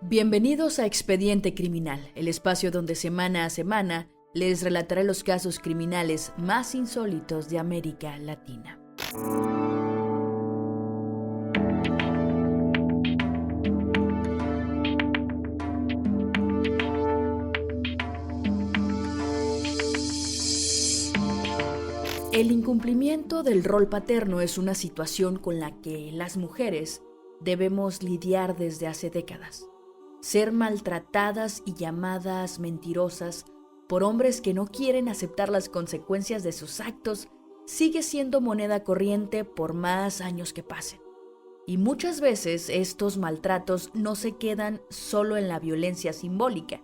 Bienvenidos a Expediente Criminal, el espacio donde semana a semana les relataré los casos criminales más insólitos de América Latina. El incumplimiento del rol paterno es una situación con la que las mujeres debemos lidiar desde hace décadas. Ser maltratadas y llamadas mentirosas por hombres que no quieren aceptar las consecuencias de sus actos sigue siendo moneda corriente por más años que pasen. Y muchas veces estos maltratos no se quedan solo en la violencia simbólica,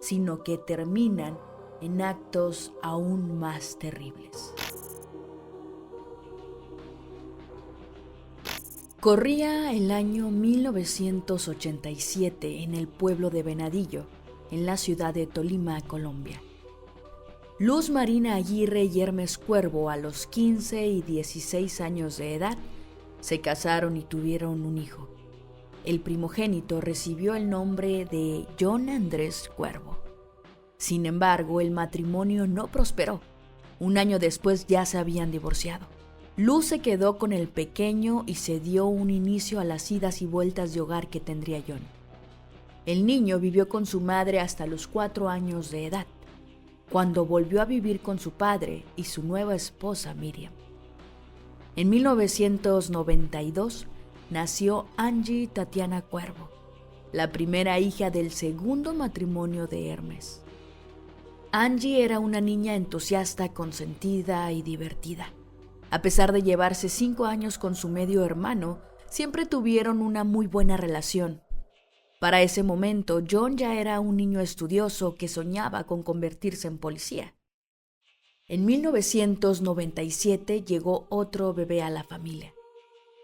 sino que terminan en actos aún más terribles. Corría el año 1987 en el pueblo de Venadillo, en la ciudad de Tolima, Colombia. Luz Marina Aguirre y Hermes Cuervo, a los 15 y 16 años de edad, se casaron y tuvieron un hijo. El primogénito recibió el nombre de John Andrés Cuervo. Sin embargo, el matrimonio no prosperó. Un año después ya se habían divorciado. Luz se quedó con el pequeño y se dio un inicio a las idas y vueltas de hogar que tendría John. El niño vivió con su madre hasta los 4 años de edad, cuando volvió a vivir con su padre y su nueva esposa Miriam. En 1992 nació Angie Tatiana Cuervo, la primera hija del segundo matrimonio de Hermes. Angie era una niña entusiasta, consentida y divertida. A pesar de llevarse 5 años con su medio hermano, siempre tuvieron una muy buena relación. Para ese momento, John ya era un niño estudioso que soñaba con convertirse en policía. En 1997 llegó otro bebé a la familia,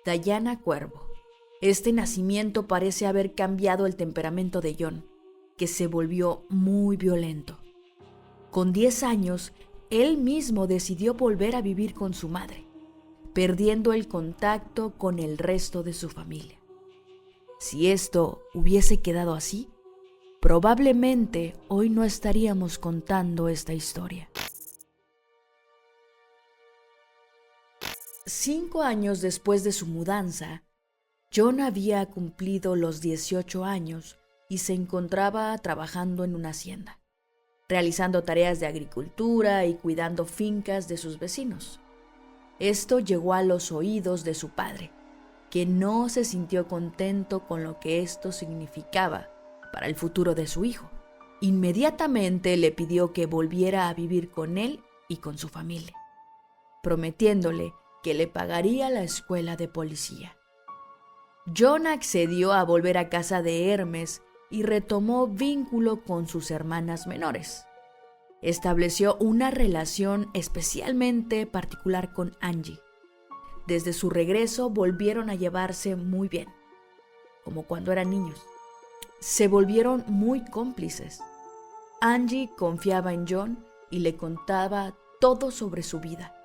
Diana Cuervo. Este nacimiento parece haber cambiado el temperamento de John, que se volvió muy violento. Con 10 años, él mismo decidió volver a vivir con su madre, perdiendo el contacto con el resto de su familia. Si esto hubiese quedado así, probablemente hoy no estaríamos contando esta historia. 5 años después de su mudanza, John había cumplido los 18 años y se encontraba trabajando en una hacienda, realizando tareas de agricultura y cuidando fincas de sus vecinos. Esto llegó a los oídos de su padre, que no se sintió contento con lo que esto significaba para el futuro de su hijo. Inmediatamente le pidió que volviera a vivir con él y con su familia, prometiéndole que le pagaría la escuela de policía. John accedió a volver a casa de Hermes y retomó vínculo con sus hermanas menores. Estableció una relación especialmente particular con Angie. Desde su regreso volvieron a llevarse muy bien, como cuando eran niños. Se volvieron muy cómplices. Angie confiaba en John y le contaba todo sobre su vida,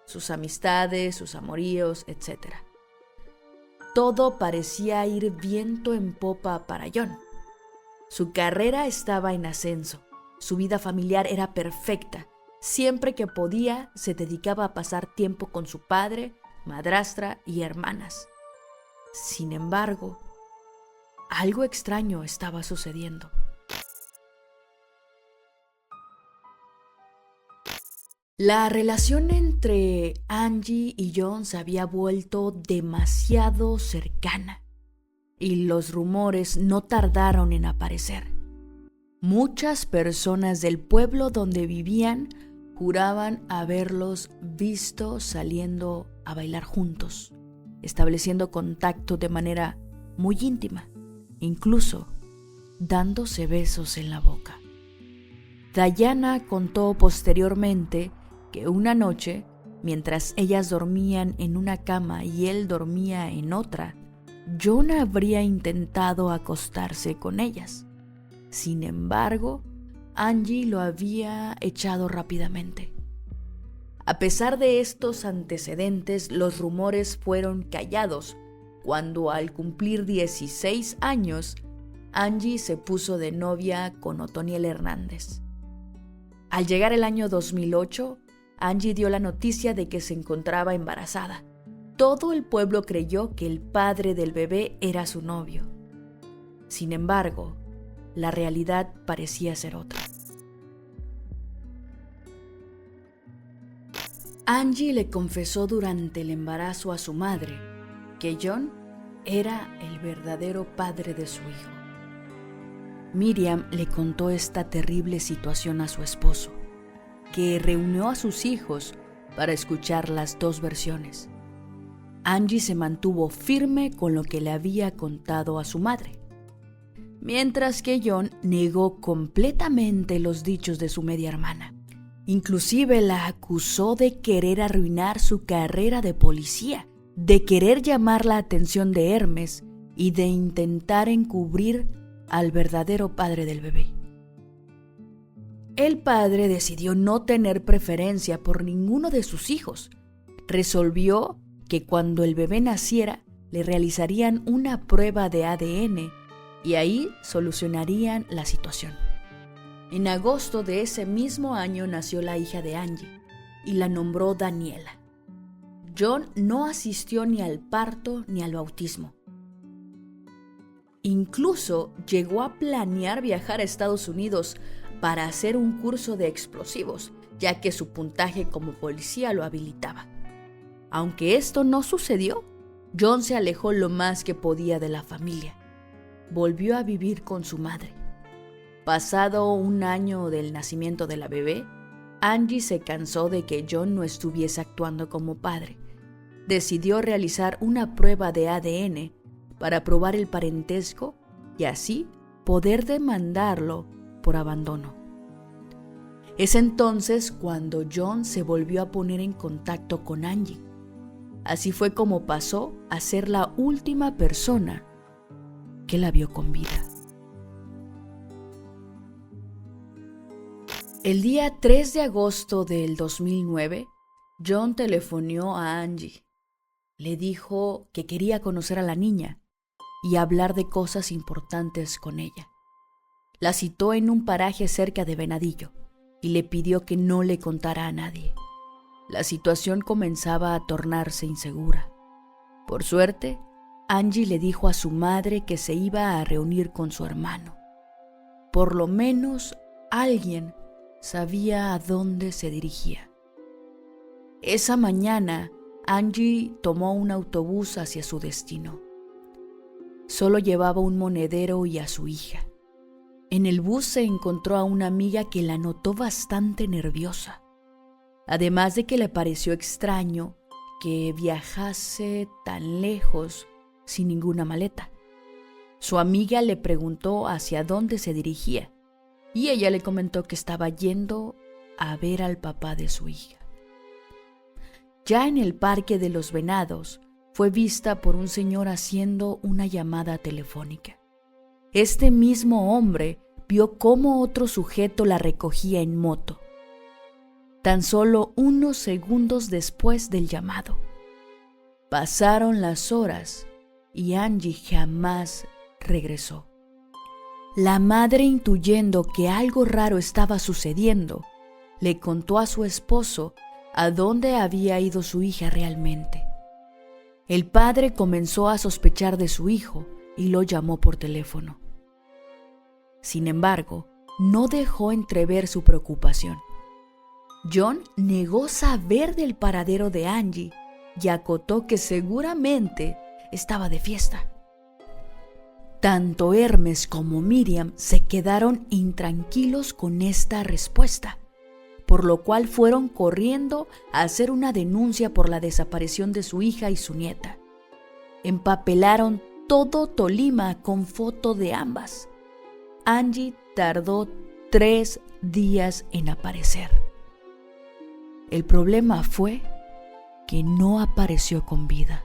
sus amistades, sus amoríos, etc. Todo parecía ir viento en popa para John. Su carrera estaba en ascenso, su vida familiar era perfecta. Siempre que podía, se dedicaba a pasar tiempo con su padre, madrastra y hermanas. Sin embargo, algo extraño estaba sucediendo. La relación entre Angie y John se había vuelto demasiado cercana, y los rumores no tardaron en aparecer. Muchas personas del pueblo donde vivían juraban haberlos visto saliendo a bailar juntos, estableciendo contacto de manera muy íntima, incluso dándose besos en la boca. Diana contó posteriormente que una noche, mientras ellas dormían en una cama y él dormía en otra, John habría intentado acostarse con ellas. Sin embargo, Angie lo había echado rápidamente. A pesar de estos antecedentes, los rumores fueron callados cuando, al cumplir 16 años, Angie se puso de novia con Otoniel Hernández. Al llegar el año 2008, Angie dio la noticia de que se encontraba embarazada. Todo el pueblo creyó que el padre del bebé era su novio. Sin embargo, la realidad parecía ser otra. Angie le confesó durante el embarazo a su madre que John era el verdadero padre de su hijo. Miriam le contó esta terrible situación a su esposo, que reunió a sus hijos para escuchar las dos versiones. Angie se mantuvo firme con lo que le había contado a su madre, mientras que John negó completamente los dichos de su media hermana. Inclusive la acusó de querer arruinar su carrera de policía, de querer llamar la atención de Hermes y de intentar encubrir al verdadero padre del bebé. El padre decidió no tener preferencia por ninguno de sus hijos. Resolvió que cuando el bebé naciera le realizarían una prueba de ADN y ahí solucionarían la situación. En agosto de ese mismo año nació la hija de Angie y la nombró Daniela. John no asistió ni al parto ni al bautismo. Incluso llegó a planear viajar a Estados Unidos para hacer un curso de explosivos, ya que su puntaje como policía lo habilitaba. Aunque esto no sucedió, John se alejó lo más que podía de la familia. Volvió a vivir con su madre. Pasado un año del nacimiento de la bebé, Angie se cansó de que John no estuviese actuando como padre. Decidió realizar una prueba de ADN para probar el parentesco y así poder demandarlo por abandono. Es entonces cuando John se volvió a poner en contacto con Angie. Así fue como pasó a ser la última persona que la vio con vida. El día 3 de agosto del 2009, John telefonó a Angie. Le dijo que quería conocer a la niña y hablar de cosas importantes con ella. La citó en un paraje cerca de Venadillo y le pidió que no le contara a nadie. La situación comenzaba a tornarse insegura. Por suerte, Angie le dijo a su madre que se iba a reunir con su hermano. Por lo menos alguien sabía a dónde se dirigía. Esa mañana, Angie tomó un autobús hacia su destino. Solo llevaba un monedero y a su hija. En el bus se encontró a una amiga que la notó bastante nerviosa, además de que le pareció extraño que viajase tan lejos sin ninguna maleta. Su amiga le preguntó hacia dónde se dirigía y ella le comentó que estaba yendo a ver al papá de su hija. Ya en el Parque de los Venados, fue vista por un señor haciendo una llamada telefónica. Este mismo hombre vio cómo otro sujeto la recogía en moto, tan solo unos segundos después del llamado. Pasaron las horas y Angie jamás regresó. La madre, intuyendo que algo raro estaba sucediendo, le contó a su esposo a dónde había ido su hija realmente. El padre comenzó a sospechar de su hijo y lo llamó por teléfono. Sin embargo, no dejó entrever su preocupación. John negó saber del paradero de Angie y acotó que seguramente estaba de fiesta. Tanto Hermes como Miriam se quedaron intranquilos con esta respuesta, por lo cual fueron corriendo a hacer una denuncia por la desaparición de su hija y su nieta. Empapelaron todo Tolima con foto de ambas. Angie tardó 3 días en aparecer. El problema fue que no apareció con vida.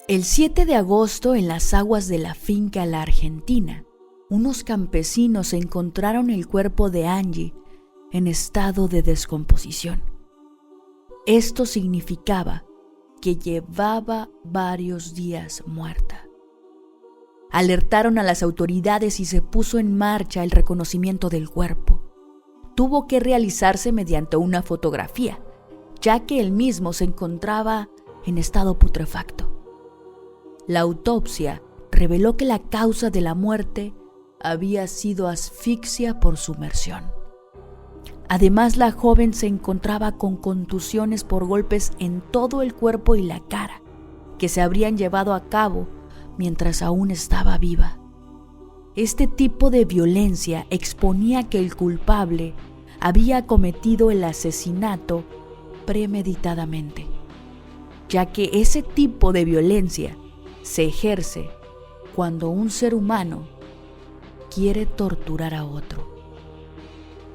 El 7 de agosto, en las aguas de la finca La Argentina, unos campesinos encontraron el cuerpo de Angie en estado de descomposición. Esto significaba que llevaba varios días muerta. Alertaron a las autoridades y se puso en marcha el reconocimiento del cuerpo. Tuvo que realizarse mediante una fotografía, ya que el mismo se encontraba en estado putrefacto. La autopsia reveló que la causa de la muerte había sido asfixia por sumersión. Además, la joven se encontraba con contusiones por golpes en todo el cuerpo y la cara, que se habrían llevado a cabo mientras aún estaba viva. Este tipo de violencia exponía que el culpable había cometido el asesinato premeditadamente, ya que ese tipo de violencia se ejerce cuando un ser humano quiere torturar a otro.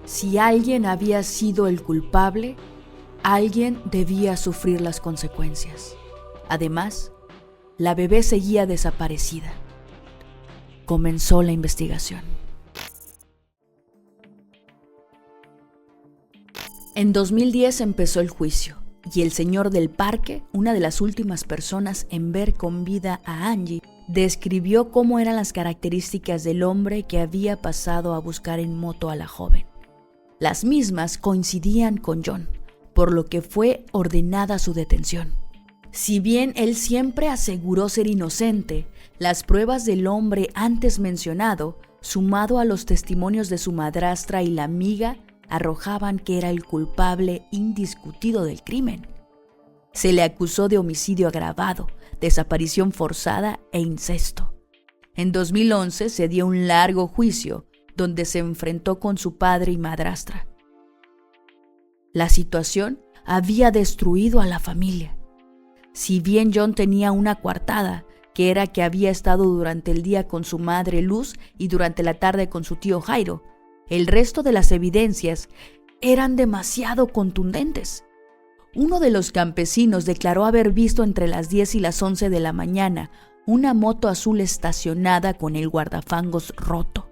Si alguien había sido el culpable, alguien debía sufrir las consecuencias. Además, la bebé seguía desaparecida. Comenzó la investigación. En 2010 empezó el juicio y el señor del parque, una de las últimas personas en ver con vida a Angie, describió cómo eran las características del hombre que había pasado a buscar en moto a la joven. Las mismas coincidían con John, por lo que fue ordenada su detención. Si bien él siempre aseguró ser inocente, las pruebas del hombre antes mencionado, sumado a los testimonios de su madrastra y la amiga, arrojaban que era el culpable indiscutido del crimen. Se le acusó de homicidio agravado, desaparición forzada e incesto. En 2011 se dio un largo juicio donde se enfrentó con su padre y madrastra. La situación había destruido a la familia. Si bien John tenía una coartada, que era que había estado durante el día con su madre Luz y durante la tarde con su tío Jairo, el resto de las evidencias eran demasiado contundentes. Uno de los campesinos declaró haber visto entre las 10 y las 11 de la mañana una moto azul estacionada con el guardafangos roto.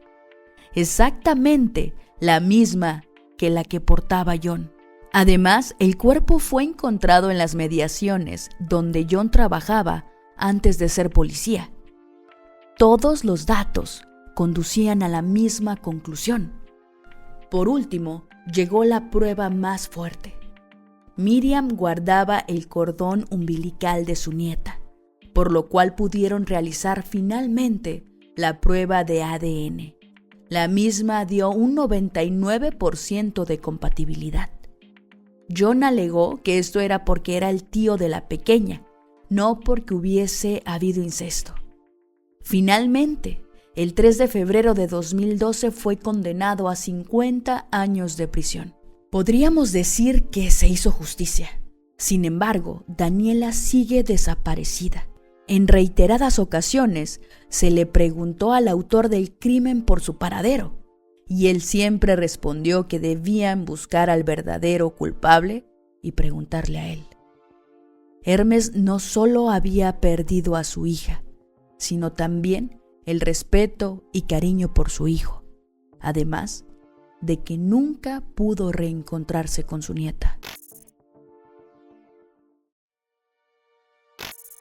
Exactamente la misma que la que portaba John. Además, el cuerpo fue encontrado en las mediaciones donde John trabajaba antes de ser policía. Todos los datos conducían a la misma conclusión. Por último, llegó la prueba más fuerte. Miriam guardaba el cordón umbilical de su nieta, por lo cual pudieron realizar finalmente la prueba de ADN. La misma dio un 99% de compatibilidad. John alegó que esto era porque era el tío de la pequeña, no porque hubiese habido incesto. Finalmente, el 3 de febrero de 2012 fue condenado a 50 años de prisión. Podríamos decir que se hizo justicia. Sin embargo, Daniela sigue desaparecida. En reiteradas ocasiones se le preguntó al autor del crimen por su paradero, y él siempre respondió que debían buscar al verdadero culpable y preguntarle a él. Hermes no solo había perdido a su hija, sino también el respeto y cariño por su hijo, además de que nunca pudo reencontrarse con su nieta.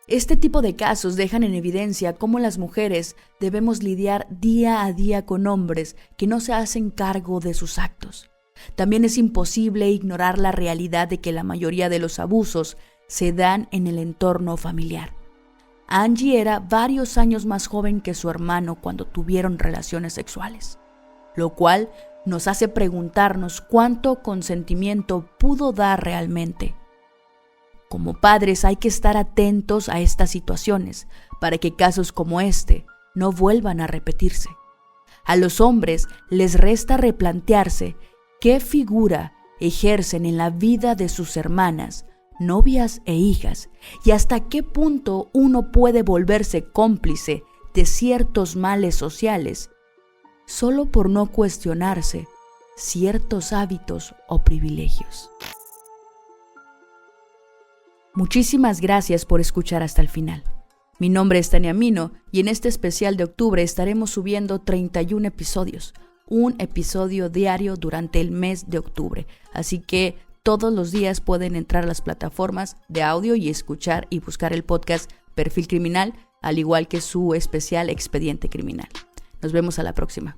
Este tipo de casos dejan en evidencia cómo las mujeres debemos lidiar día a día con hombres que no se hacen cargo de sus actos. También es imposible ignorar la realidad de que la mayoría de los abusos se dan en el entorno familiar. Angie era varios años más joven que su hermano cuando tuvieron relaciones sexuales, lo cual nos hace preguntarnos cuánto consentimiento pudo dar realmente. Como padres hay que estar atentos a estas situaciones para que casos como este no vuelvan a repetirse. A los hombres les resta replantearse qué figura ejercen en la vida de sus hermanas, novias e hijas, y hasta qué punto uno puede volverse cómplice de ciertos males sociales solo por no cuestionarse ciertos hábitos o privilegios. Muchísimas gracias por escuchar hasta el final. Mi nombre es Tania Mino y en este especial de octubre estaremos subiendo 31 episodios, un episodio diario durante el mes de octubre. Así que todos los días pueden entrar a las plataformas de audio y escuchar y buscar el podcast Perfil Criminal, al igual que su especial Expediente Criminal. Nos vemos a la próxima.